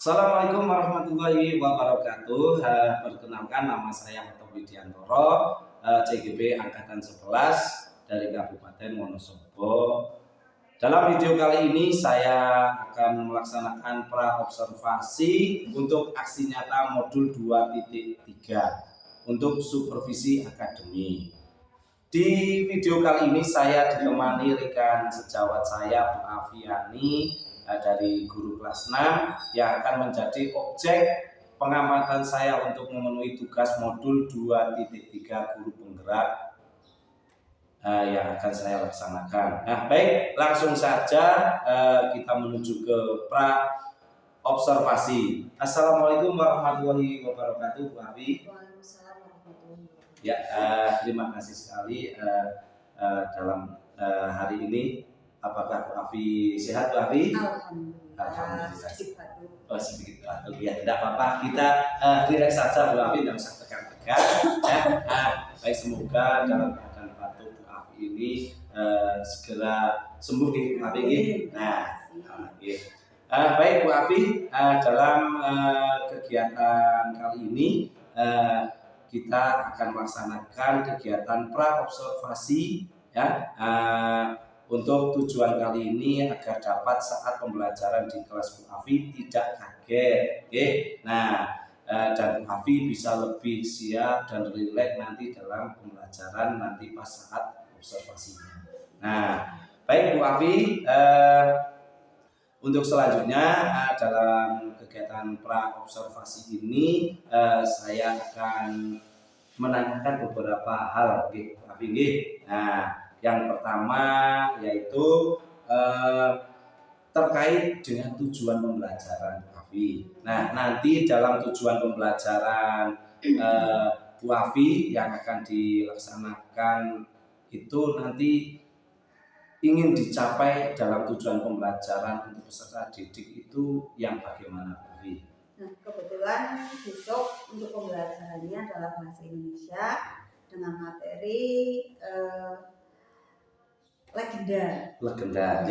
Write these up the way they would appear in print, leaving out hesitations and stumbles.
Assalamualaikum warahmatullahi wabarakatuh. Perkenalkan, nama saya Hato Widiantoro, CGB Angkatan 11 dari Kabupaten Wonosobo. Dalam video kali ini saya akan melaksanakan pra-observasi untuk aksi nyata modul 2.3 untuk supervisi akademi. Di video kali ini saya ditemani rekan sejawat saya, Bu Afiani, dari guru kelas 6 yang akan menjadi objek pengamatan saya untuk memenuhi tugas modul 2.3 guru penggerak yang akan saya laksanakan. Nah, baik, langsung saja kita menuju ke pra observasi. Assalamualaikum warahmatullahi wabarakatuh, Bu Afi. Waalaikumsalam warahmatullahi wabarakatuh. Ya, terima kasih sekali dalam hari ini. Apakah Bu Afi sehat, Bu Afi? Alhamdulillah. Sedikit batuk. Oh, sedikit batuk. Ya, tidak apa-apa. Kita relax saja, Bu Afi, tidak usah tegang-tegang. Ya, baik, semoga dalam keadaan batuk Bu Afi ini segera sembuh, Bu Afi. Nah, baik, Bu Afi, dalam kegiatan kali ini kita akan melaksanakan kegiatan pra-observasi, ya. Untuk tujuan kali ini agar dapat saat pembelajaran di kelas Bu Afi tidak kaget. Oke. Nah, dan Bu Afi bisa lebih siap dan rileks nanti dalam pembelajaran nanti pas saat observasinya. Nah, baik Bu Afi, untuk selanjutnya dalam kegiatan pra-observasi ini saya akan menanyakan beberapa hal, Bu Afi. Nah, yang pertama yaitu terkait dengan tujuan pembelajaran Bu Afi. Nah, nanti dalam tujuan pembelajaran Bu Afi yang akan dilaksanakan itu nanti ingin dicapai dalam tujuan pembelajaran untuk peserta didik itu yang bagaimana, Bu Afi? Nah, kebetulan besok untuk pembelajarannya adalah bahasa Indonesia dengan materi legenda. Legenda.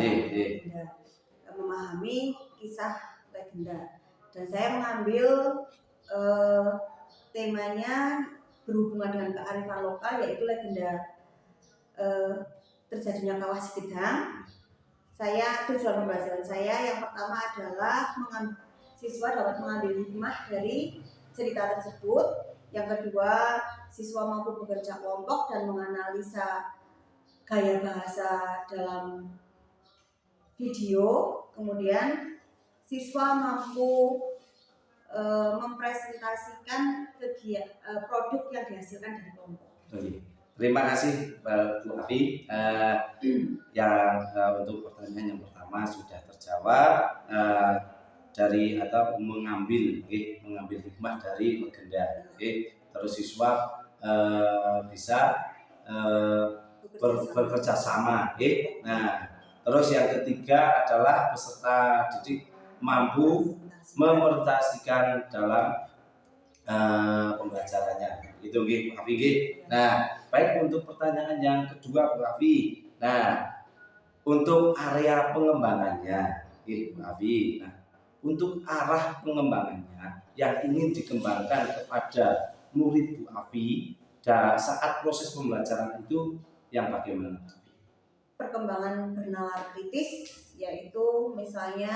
Memahami kisah legenda. Dan saya mengambil temanya berhubungan dengan kearifan lokal, yaitu legenda terjadinya kawah Sikidang. Tujuan pembelajaran saya yang pertama adalah siswa dapat mengambil hikmah dari cerita tersebut. Yang kedua, siswa mampu bekerja kelompok dan menganalisa gaya bahasa dalam video. Kemudian siswa mampu mempresentasikan produk yang dihasilkan dari kelompok. Terima kasih Bu Afi. Yang untuk pertanyaan yang pertama sudah terjawab dari atau mengambil hikmah dari legenda. Terus siswa bisa bekerja sama. Nah, terus yang ketiga adalah peserta didik mampu memerintasikan dalam pembelajarannya. Itu Bu Afi. Nah, baik, untuk pertanyaan yang kedua Bu Afi. Nah, untuk area pengembangannya, Bu Afi. Nah, untuk arah pengembangannya yang ingin dikembangkan kepada murid Bu Afi saat proses pembelajaran itu yang bagaimana? Perkembangan bernalar kritis, yaitu misalnya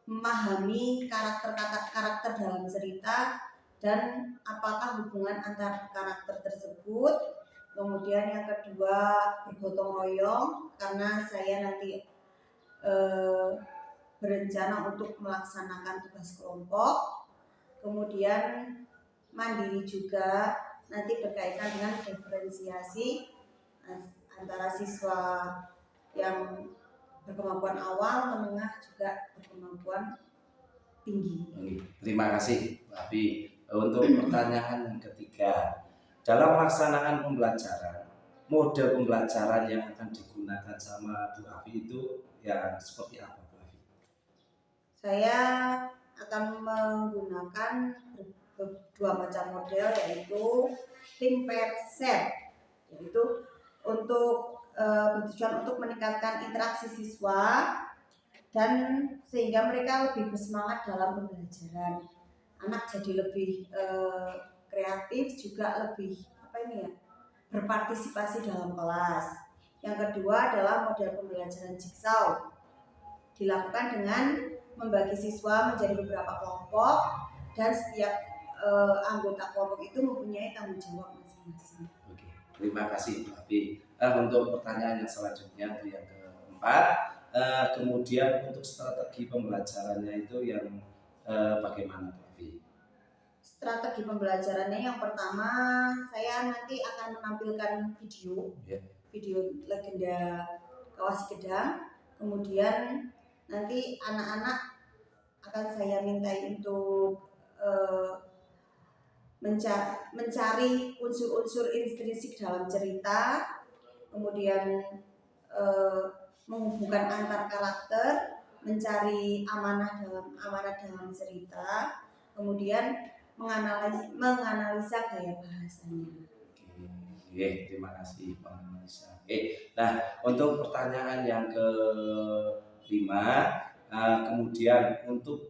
memahami karakter dalam cerita dan apakah hubungan antar karakter tersebut. Kemudian yang kedua, bergotong royong, karena saya nanti berencana untuk melaksanakan tugas kelompok. Kemudian mandiri juga, nanti berkaitan dengan diferensiasi antara siswa yang berkemampuan awal, menengah, juga berkemampuan tinggi. Terima kasih, Bu Afi. Untuk pertanyaan yang ketiga, dalam pelaksanaan pembelajaran, model pembelajaran yang akan digunakan sama Bu Afi itu yang seperti apa, Bu Afi? Saya akan menggunakan dua macam model, yaitu think, pair, share, yaitu untuk bertujuan untuk meningkatkan interaksi siswa dan sehingga mereka lebih bersemangat dalam pembelajaran. Anak jadi lebih kreatif, juga lebih berpartisipasi dalam kelas. Yang kedua adalah model pembelajaran jigsaw, dilakukan dengan membagi siswa menjadi beberapa kelompok dan setiap anggota kelompok itu mempunyai tanggung jawab masing-masing. Oke, terima kasih Bu Afi. Untuk pertanyaan yang selanjutnya itu yang keempat, kemudian untuk strategi pembelajarannya itu yang bagaimana Bu Afi? Strategi pembelajarannya yang pertama, saya nanti akan menampilkan video legenda Kawah Sikedang. Kemudian nanti anak-anak akan saya mintai untuk mencari unsur-unsur intrinsik dalam cerita, kemudian menghubungkan antar karakter, mencari amanah dalam cerita, kemudian menganalisa gaya bahasanya. Oke, terima kasih Pak Analisa. Nah untuk pertanyaan yang kelima, kemudian untuk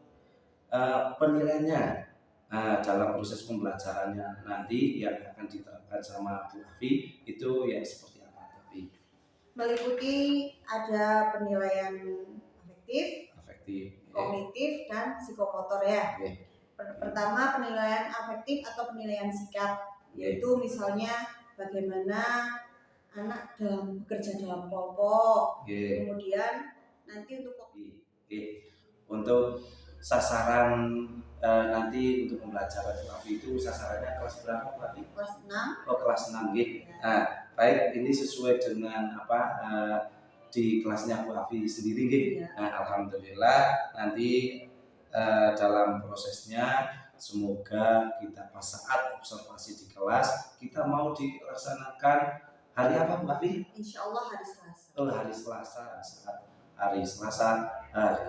penilaiannya dalam proses pembelajarannya nanti yang akan diterapkan sama Bu Afi itu yang seperti apa Bu Afi? Meliputi ada penilaian Afektif, kognitif, dan psikomotor ya. Pertama penilaian afektif atau penilaian sikap, yaitu misalnya bagaimana anak dalam bekerja dalam kelompok. Kemudian nanti untuk sasaran nanti untuk pembelajaran Bu Afi itu sasarannya kelas berapa Bu Afi? Kelas 6. Oh kelas 6 gitu. Nah, baik ini sesuai dengan di kelasnya Bu Afi sendiri gitu. Nah, alhamdulillah nanti dalam prosesnya semoga kita pas saat observasi di kelas kita mau dilaksanakan hari apa Bu Afi? Insya Allah hari Selasa. Oh hari Selasa, saat hari Selasa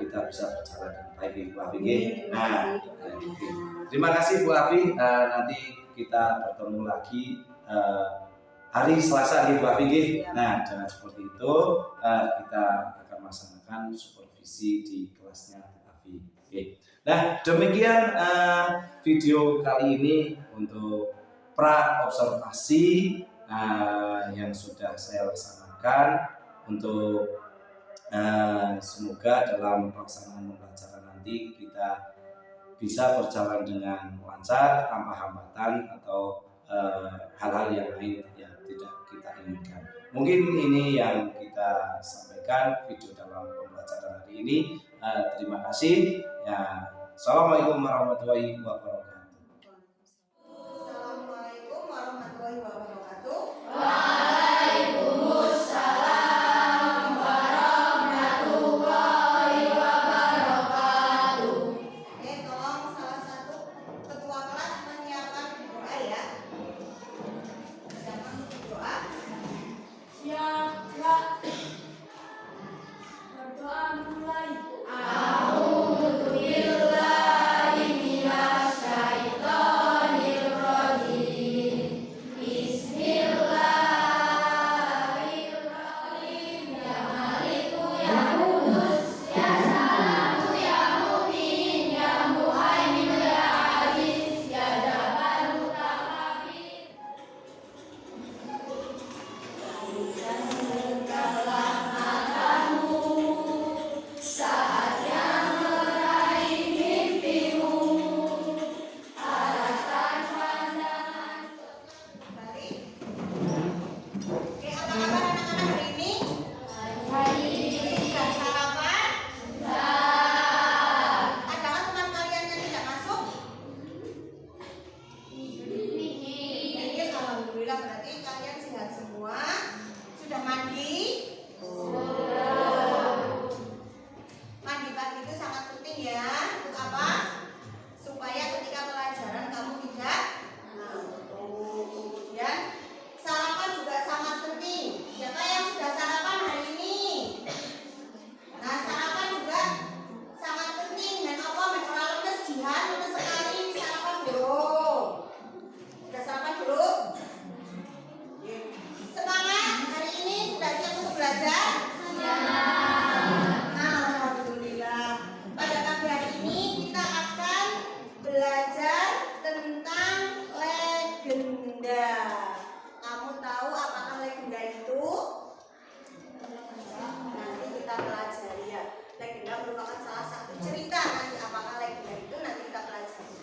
kita bisa berjalan dengan baik Bu Afi. Nah, terima kasih Bu Afi. Nanti kita bertemu lagi hari Selasa Bu Afi. Nah, dengan seperti itu kita akan melaksanakan supervisi di kelasnya Bu Afi. Nah, demikian video kali ini untuk pra observasi yang sudah saya laksanakan untuk semoga dalam pelaksanaan pembelajaran nanti kita bisa berjalan dengan lancar tanpa hambatan atau hal-hal yang lain yang tidak kita inginkan. Mungkin ini yang kita sampaikan video dalam pembelajaran hari ini. Terima kasih. Ya, Assalamualaikum warahmatullahi wabarakatuh. Assalamualaikum warahmatullahi wabarakatuh. Berdoa mulai. A'udzubillahi minasy pelajari ya. Legenda merupakan salah satu cerita, nanti apakah legenda itu nanti kita pelajari.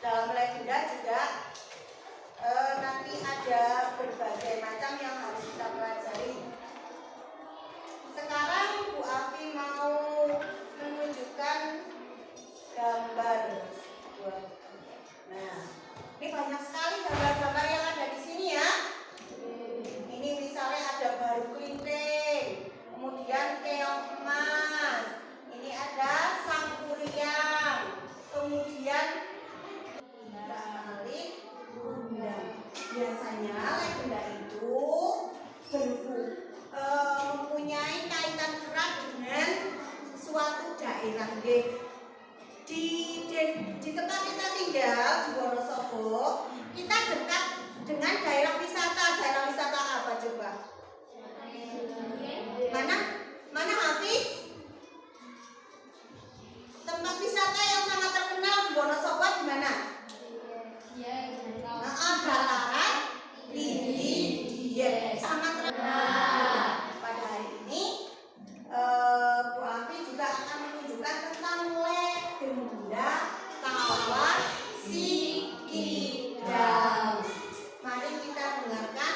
Dalam legenda juga nanti ada berbagai macam yang harus kita pelajari. Sekarang Bu Afi mau menunjukkan gambar. Nah, ini banyak sekali gambar-gambar yang ada di sini ya. Ini misalnya ada baru kelinting, kemudian keong emas, ini ada sang kuryang, kemudian balik bunda. Biasanya legenda itu mempunyai kaitan erat dengan suatu daerah. Di tempat kita tinggal di Wonosobo, kita dekat dengan daerah wisata. Daerah wisata apa coba? Mana Hafiz? Tempat wisata yang sangat terkenal di Wonosobo di mana? Dataran tinggi. Sangat terkenal. Pada hari ini Bu Afi juga akan menunjukkan tentang legenda Kawah Sikidang. Mari kita dengarkan.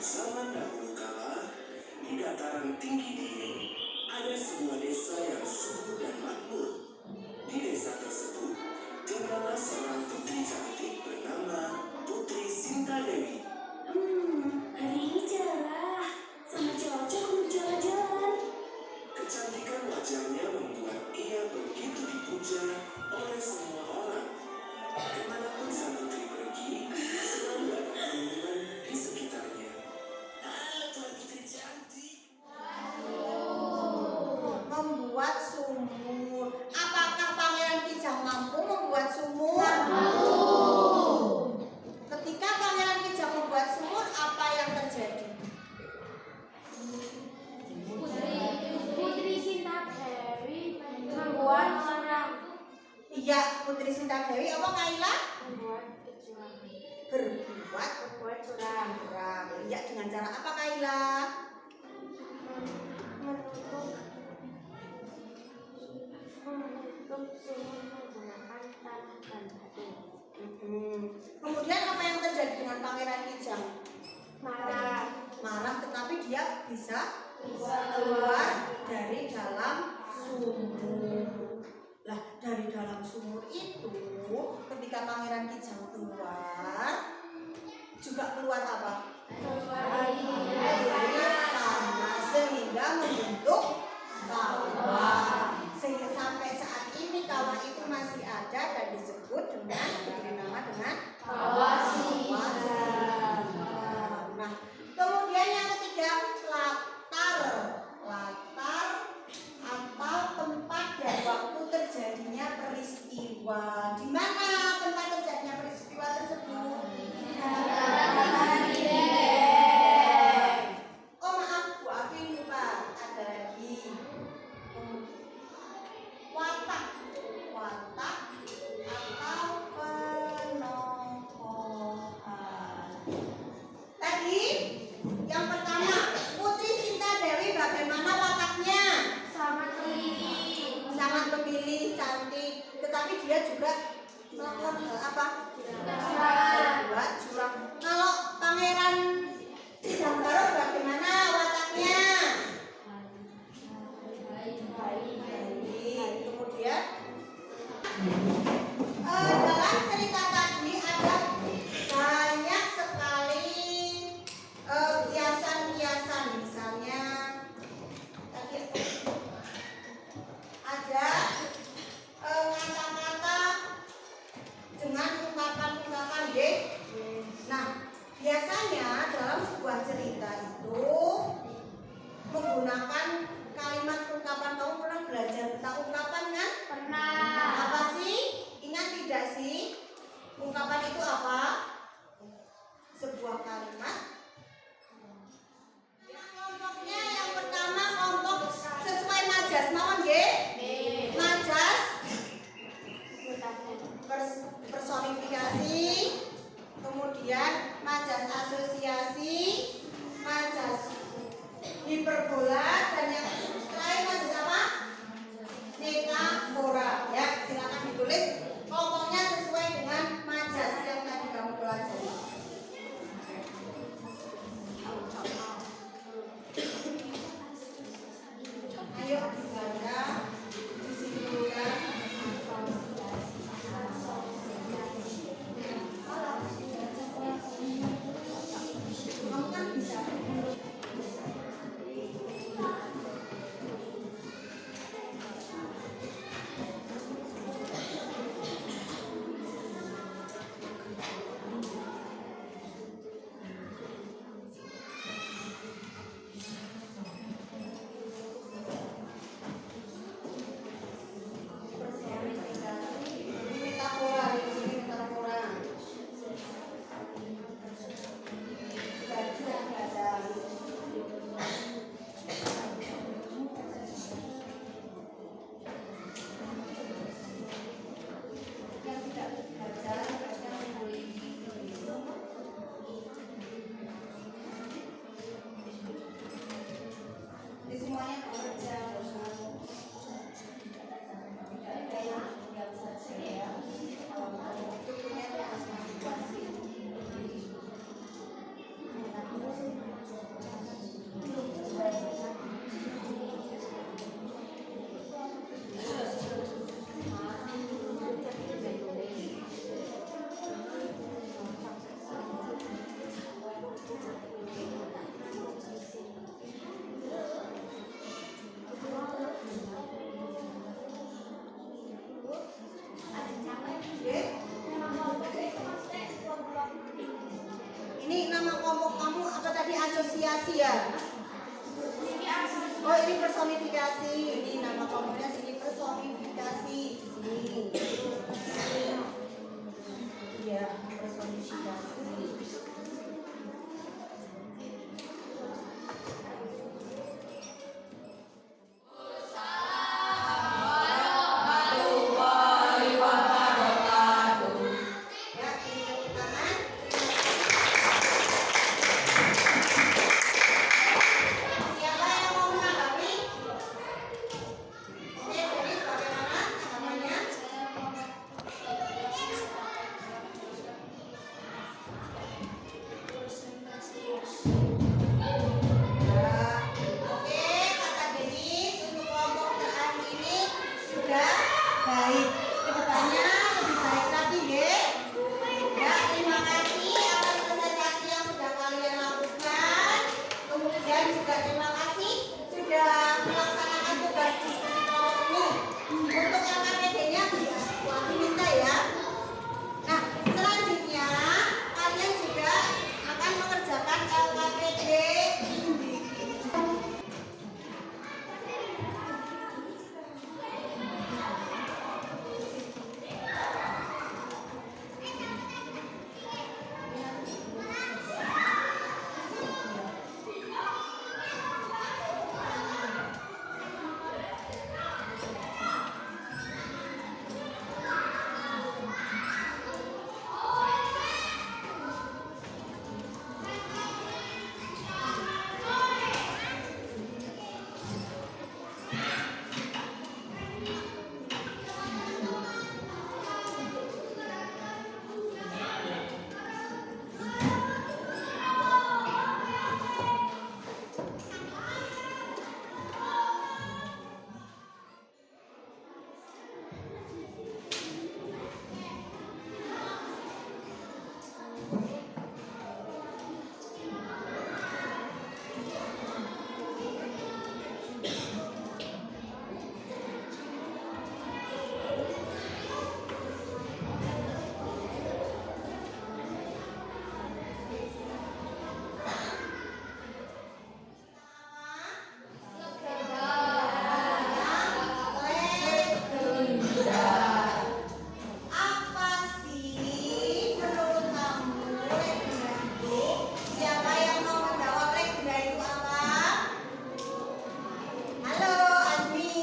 Zaman dahulu kala, di dataran tinggi ini ada sebuah desa yang subur dan makmur. Di desa tersebut tinggallah seorang putri cantik bernama Putri Sintadewi. Hari ini cerah, sangat cocok untuk jalan-jalan. Kecantikan wajahnya membuat ia begitu dipuja oleh semua orang. Kemanapun sang putri pergi, selalu ada kerumunan di sekitarnya. Halo Tuan Putri cantik. Membuat sumur. Apakah Pangeran Kijang mampu membuat sumur? Ketika Pangeran Kijang membuat sumur, apa yang terjadi? Putri Sintadewi membuat orang Iya, Putri Sintadewi apa Kaila? membuat kecurangan. Berbuat curang. Iya, dengan cara apa Kaila? Menutup sumur menggunakan tanah dan batu. Kemudian apa yang terjadi dengan Pangeran Kijang? Marah, Tetapi dia bisa keluar dari dalam sumur. Lah, dari dalam sumur itu ketika Pangeran Kijang keluar, juga keluar apa? Air tanah, sehingga membentuk kawah. Sehingga sampai saat ini kawah itu masih ada dan disebut dengan diberi nama dengan Kawah Sikidang. Nah, kemudian yang ketiga latar atau tempat dan waktu terjadinya peristiwa. Di mana tempat terjadinya peristiwa tersebut? Oh maaf, Bu Afi lupa, ada lagi watak atau penokohan. Tadi yang pertama, Putri Sintadewi bagaimana wataknya? sangat Pemilih, cantik, tetapi dia juga melakukan apa? Berbuat curang. Kalau Pangeran Kijang Baru bagaimana wataknya? Baik. Kemudian dalam cerita tadi ada banyak sekali kiasan-kiasan, misalnya tadi ada kata-kata dengan ungkapan-ungkapan inisiasi ya. Oh ini personifikasi, ini nama komunitas ini personifikasi di sini. Ya personifikasi. Siapa yang mau menanggapi? Oke, jadi bagaimana tanggapannya? Oke, kata Denis untuk kelompok terakhir ini sudah baik. Kedepannya lebih baik lagi, ya. Ya, terima kasih atas presentasi yang sudah kalian lakukan. Kemudian juga terima kasih sudah melaksanakan tugas diskusi kelompok ini. Untuk LKPD-nya diminta ya. Nah, selanjutnya kalian juga akan mengerjakan LKPD individu. Apa sih menurut kamu legenda itu? Siapa yang mau menjawab legenda itu apa? Halo Azmi,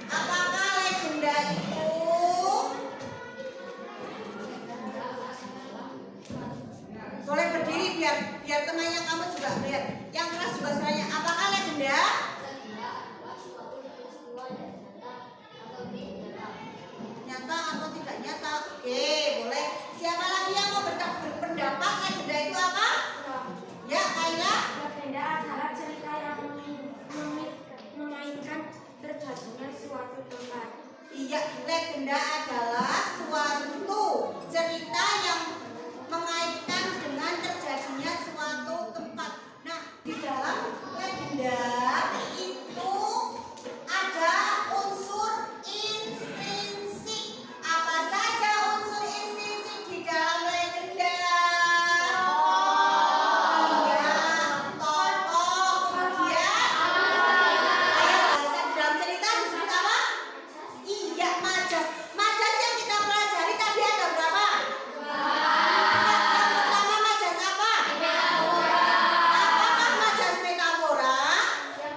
apakah legenda itu? Boleh berdiri biar temannya kamu juga lihat. Yang keras juga suaranya. Apakah legenda? Nyata atau tidak nyata? Oke, boleh. Siapa lagi yang mau berpendapat legenda itu apa? Ya, Kayla. Legenda adalah cerita yang memainkan terjadinya suatu tempat. Iya, legenda adalah suatu cerita yang mengaitkan dengan terjadinya suatu tempat. Nah, di dalam legenda itu ada unsur intrinsik. Apa saja unsur intrinsik di dalam legenda? Iya, tokoh, kemudian bahasa di dalam cerita disebut apa? Iya, majas. Majas yang kita pelajari tadi ada berapa? Yang pertama majas apa? Apakah majas metafora? Yang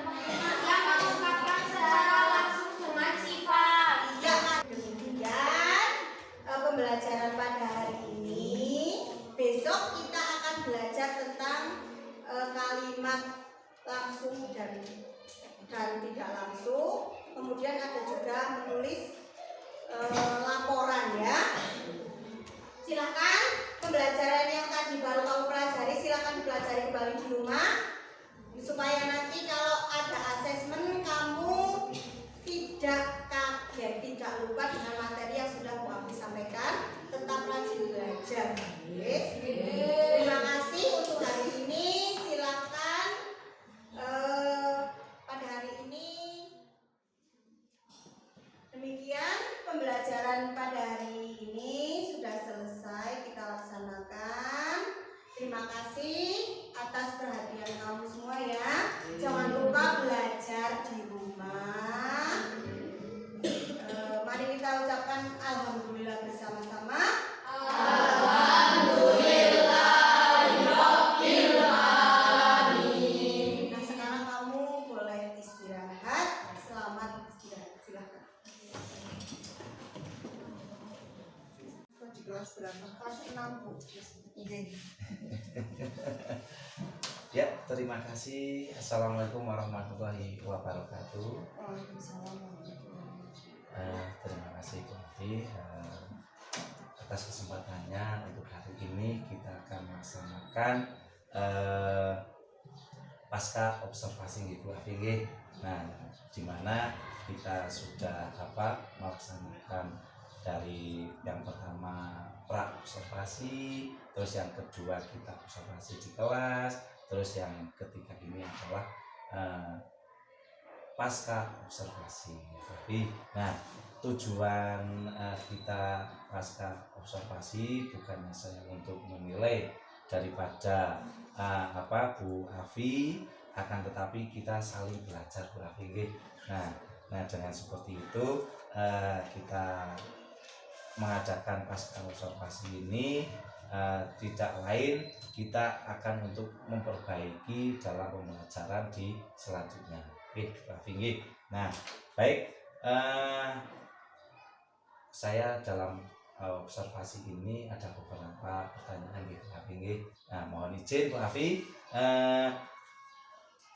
mengungkapkan secara langsung dengan sifat. Iya, demikian pembelajaran pada hari ini. Besok kita akan belajar tentang kalimat langsung dan tidak langsung. Kemudian ada juga menulis laporan ya. Silakan pembelajaran yang tadi baru kamu pelajari silakan dipelajari kembali di rumah supaya nanti kalau ada asesmen kamu tidak kaget, tidak lupa dengan materi yang sudah Bu Afi sampaikan. Tetap rajin belajar. Oke. Terima kasih untuk hari ini. Silakan pada hari ini demikian pembelajaran pada hari ini sudah selesai kita laksanakan. Terima kasih atas perhatian. Ya, terima kasih. Assalamualaikum warahmatullahi wabarakatuh. Waalaikumsalam warahmatullahi wabarakatuh. Terima kasih Bu Afi atas kesempatannya. Untuk hari ini kita akan melaksanakan pasca observasi Bu Afi. Nah, di mana kita sudah melaksanakan dari yang pertama pra observasi, terus yang kedua kita observasi di kelas, terus yang ketiga ini adalah pasca observasi. Tapi nah, tujuan kita pasca observasi bukannya saya untuk menilai daripada Bu Afi, akan tetapi kita saling belajar Bu Afi. Nah dengan seperti itu kita mengadakan pasca observasi ini tidak lain kita akan untuk memperbaiki dalam pembelajaran di selanjutnya. Oke, Pak Finggi. Nah, baik, saya dalam observasi ini ada beberapa pertanyaan gitu Pak Finggi. Nah, mohon izin Bu Afi.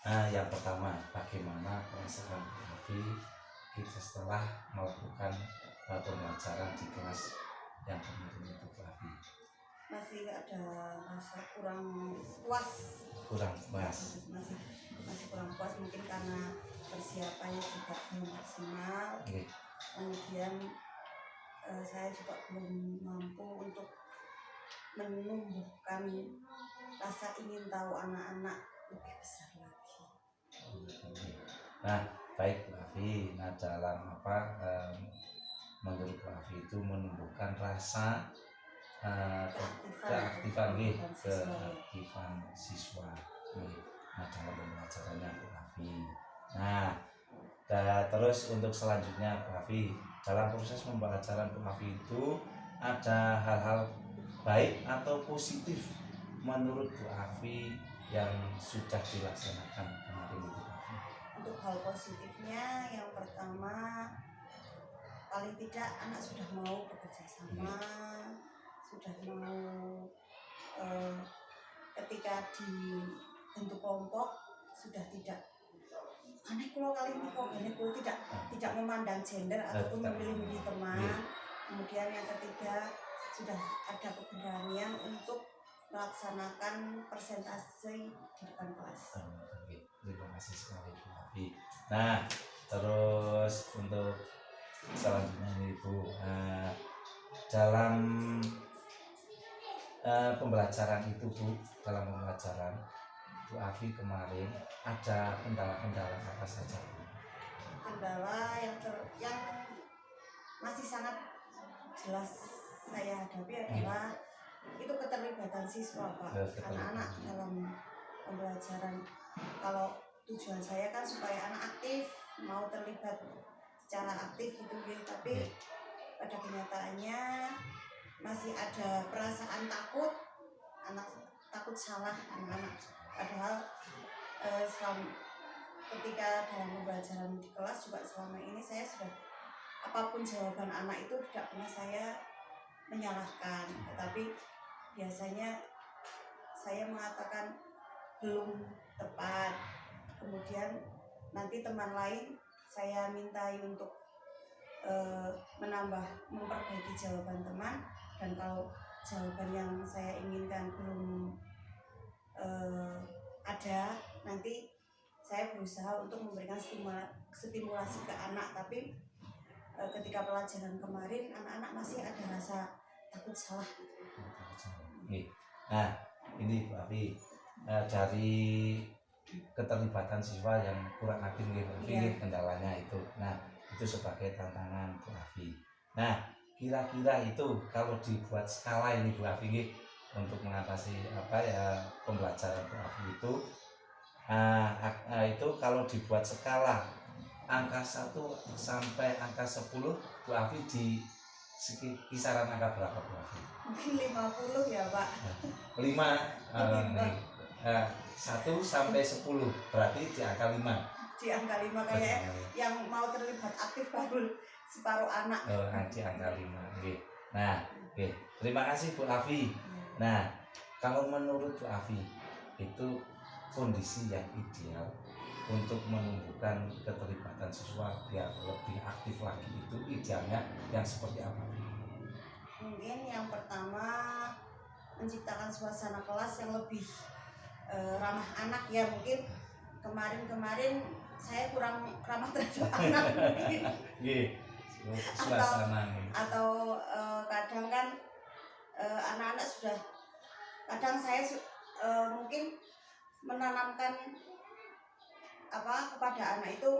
Yang pertama, bagaimana perasaan Bu Afi kita setelah melakukan pembelajaran di kelas yang kemarin itu Bu Afi? Masih ada rasa kurang puas. Masih kurang puas, mungkin karena persiapannya juga belum maksimal. Kemudian saya juga belum mampu untuk menumbuhkan rasa ingin tahu anak-anak lebih besar lagi. Nah, baik Bu Afi. Nah, dalam menurut Bu Afi itu menumbuhkan rasa keaktifan siswa. Nah, dalam pembelajarannya Bu Afi. Nah, terus untuk selanjutnya Bu Afi, dalam proses pembelajaran Bu Afi itu ada hal-hal baik atau positif menurut Bu Afi yang sudah dilaksanakan kemarin itu Bu Afi? Untuk hal positifnya, yang pertama paling tidak anak sudah mau bekerja sama, sudah mau ketika dibentuk kelompok sudah tidak aneh kalau kali ini kok aneh kalau tidak memandang gender ataupun memilih-milih teman. Kemudian yang ketiga sudah ada keberanian untuk melaksanakan presentasi di depan kelas. Terima kasih sekali Bu Afi. Nah, terus untuk selanjutnya ini Bu, dalam pembelajaran itu Bu, dalam pembelajaran Bu Afi kemarin ada kendala-kendala apa saja Bu? Kendala yang masih sangat jelas saya hadapi adalah itu keterlibatan siswa Pak, anak-anak dalam pembelajaran. Kalau tujuan saya kan supaya anak aktif, mau terlibat secara aktif gitu ya, tapi pada kenyataannya masih ada perasaan takut, anak takut salah anak-anak. Padahal ketika dalam pembelajaran di kelas juga selama ini saya sudah apapun jawaban anak itu tidak pernah saya menyalahkan, tetapi biasanya saya mengatakan belum tepat, kemudian nanti teman lain saya mintai untuk memperbaiki jawaban teman, dan kalau jawaban yang saya inginkan belum ada, nanti saya berusaha untuk memberikan stimulasi ke anak. Tapi ketika pelajaran kemarin anak-anak masih ada rasa takut salah. Nah, ini Bu Afi, dari keterlibatan siswa yang kurang aktif kendalanya itu. Nah, itu sebagai tantangan Bu Afi. Nah, kira-kira itu kalau dibuat skala ini Bu Afi untuk mengatasi pembelajaran Bu Afi itu, itu kalau dibuat skala angka 1 sampai angka 10, Bu Afi di kisaran angka berapa Bu Afi? Mungkin 50 ya Pak. 5 1 sampai 10 berarti di angka 5. Di angka 5 kayak yang mau terlibat aktif baru separuh anak. Di angka 5. Okay. Nah, terima kasih Bu Afi. Nah, kalau menurut Bu Afi itu kondisi yang ideal untuk menumbuhkan keterlibatan siswa biar lebih aktif lagi itu idealnya yang seperti apa? Mungkin yang pertama menciptakan suasana kelas yang lebih ramah anak ya. Mungkin kemarin saya kurang ramah terhadap anak mungkin. Suasana Atau kadang kan anak-anak sudah kadang saya mungkin menanamkan kepada anak itu,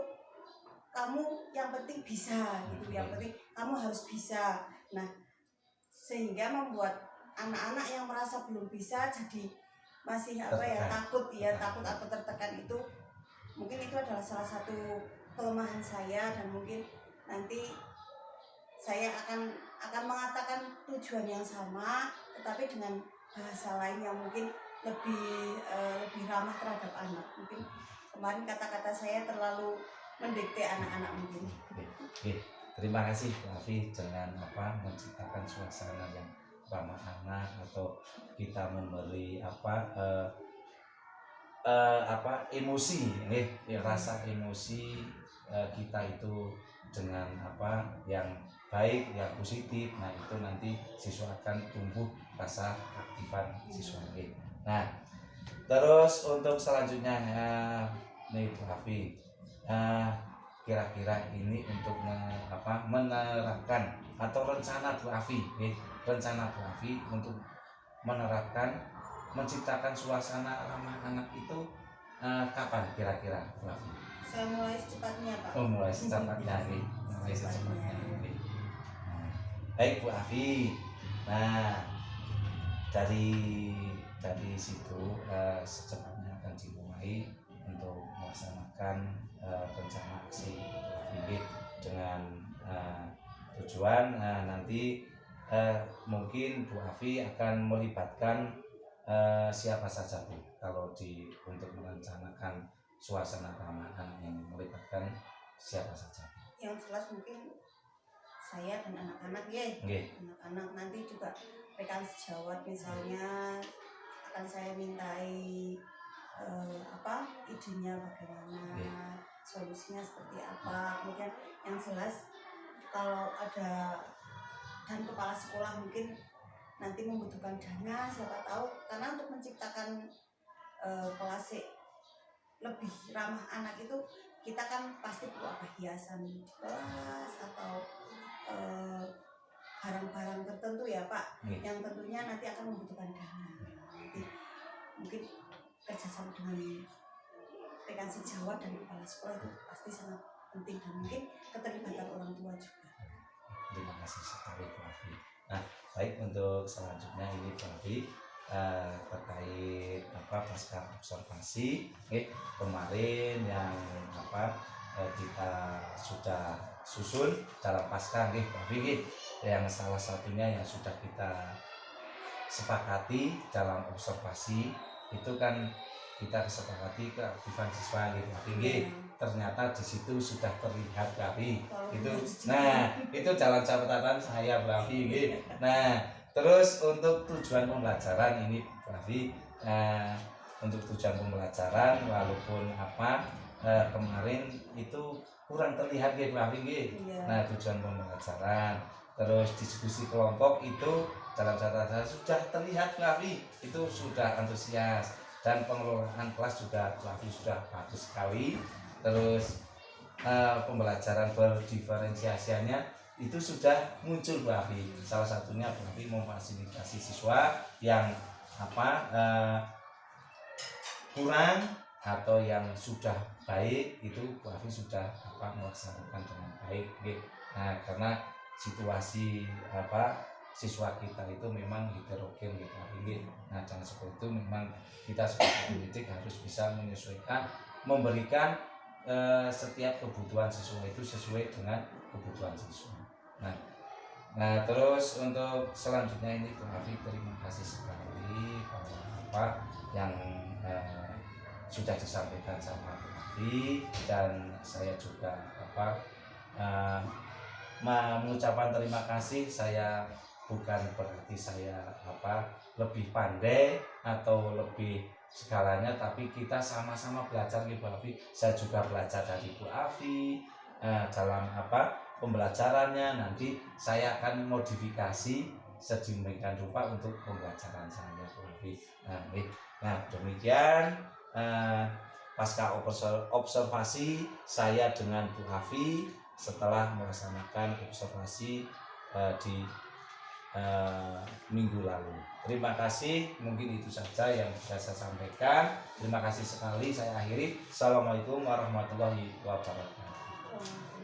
kamu yang penting bisa gitu, yang penting kamu harus bisa. Nah, sehingga membuat anak-anak yang merasa belum bisa jadi masih takut atau tertekan. Itu mungkin itu adalah salah satu kelemahan saya, dan mungkin nanti saya akan mengatakan tujuan yang sama tetapi dengan bahasa lain yang mungkin lebih ramah terhadap anak. Mungkin kemarin kata-kata saya terlalu mendikte anak-anak mungkin. Terima kasih Bu Afi dengan menciptakan suasana yang ramah anak, atau kita memberi emosi, rasa emosi kita itu dengan yang baik, yang positif. Nah, itu nanti siswa akan tumbuh rasa aktifan siswa. Nah, terus untuk selanjutnya nih Bu Afi, kira-kira ini untuk menerapkan atau rencana Bu Afi untuk menerapkan menciptakan suasana ramah anak itu kapan kira-kira Bu Afi? Saya mulai secepatnya Pak. Mulai secepatnya. Baik Bu Afi. Nah, dari situ secepatnya akan dimulai untuk melaksanakan rencana aksi dengan tujuan nanti mungkin Bu Afi akan melibatkan siapa saja Bu, kalau untuk merencanakan suasana ramah anak yang melibatkan siapa saja? Yang jelas mungkin saya dan anak-anak ya. Anak-anak nanti juga rekan sejawat misalnya akan saya mintai idenya bagaimana, solusinya seperti apa. Kemudian yang jelas kalau ada dan kepala sekolah mungkin nanti membutuhkan dana, siapa tahu, karena untuk menciptakan kelas lebih ramah anak itu kita kan pasti perlu hiasan kelas atau barang-barang tertentu ya Pak, yang tentunya nanti akan membutuhkan dana. Nanti mungkin kerjasama dengan rekan sejawat dan kepala sekolah itu pasti sangat penting, dan mungkin keterlibatan orang tua juga. Terima kasih sekali Bu Afi. Nah, baik, untuk selanjutnya ini Bu Afi terkait pasca observasi kemarin yang kita sudah susun dalam pasca Bu Afi, yang salah satunya yang sudah kita sepakati dalam observasi itu kan kita kesepakati keaktifan siswa Bu Afi. Ternyata di situ sudah terlihat Bu Afi. Itu dalam catatan saya Bu Afi. Nah, terus untuk tujuan pembelajaran ini Bu Afi, untuk tujuan pembelajaran walaupun kemarin itu kurang terlihat Bu Afi. Nah, tujuan pembelajaran terus diskusi kelompok itu dalam catatan sudah terlihat Bu Afi, itu sudah antusias, dan pengelolaan kelas juga Bu Afi sudah bagus sekali. Terus pembelajaran berdiferensiasinya itu sudah muncul Bu Afi. Salah satunya Bu Afi memfasilitasi siswa yang kurang atau yang sudah baik itu Bu Afi sudah melaksanakan dengan baik. Nah, karena situasi siswa kita itu memang heterogen Bu Afi. Nah, dengan seperti itu memang kita sebagai pendidik harus bisa menyesuaikan, memberikan setiap kebutuhan siswa itu sesuai dengan kebutuhan siswa. Nah, terus untuk selanjutnya ini Bu Afi, terima kasih sekali bahwa yang sudah disampaikan sama Bu Afi, dan saya juga mengucapkan terima kasih. Saya bukan berarti saya lebih pandai atau lebih segalanya, tapi kita sama-sama belajar nih Bu Afi. Saya juga belajar dari Bu Afi dalam pembelajarannya. Nanti saya akan modifikasi sedemikian rupa untuk pembelajaran saya Bu Afi. Nah demikian pasca observasi saya dengan Bu Afi setelah melaksanakan observasi di minggu lalu. Terima kasih, mungkin itu saja yang bisa saya sampaikan. Terima kasih sekali, saya akhiri. Assalamualaikum warahmatullahi wabarakatuh.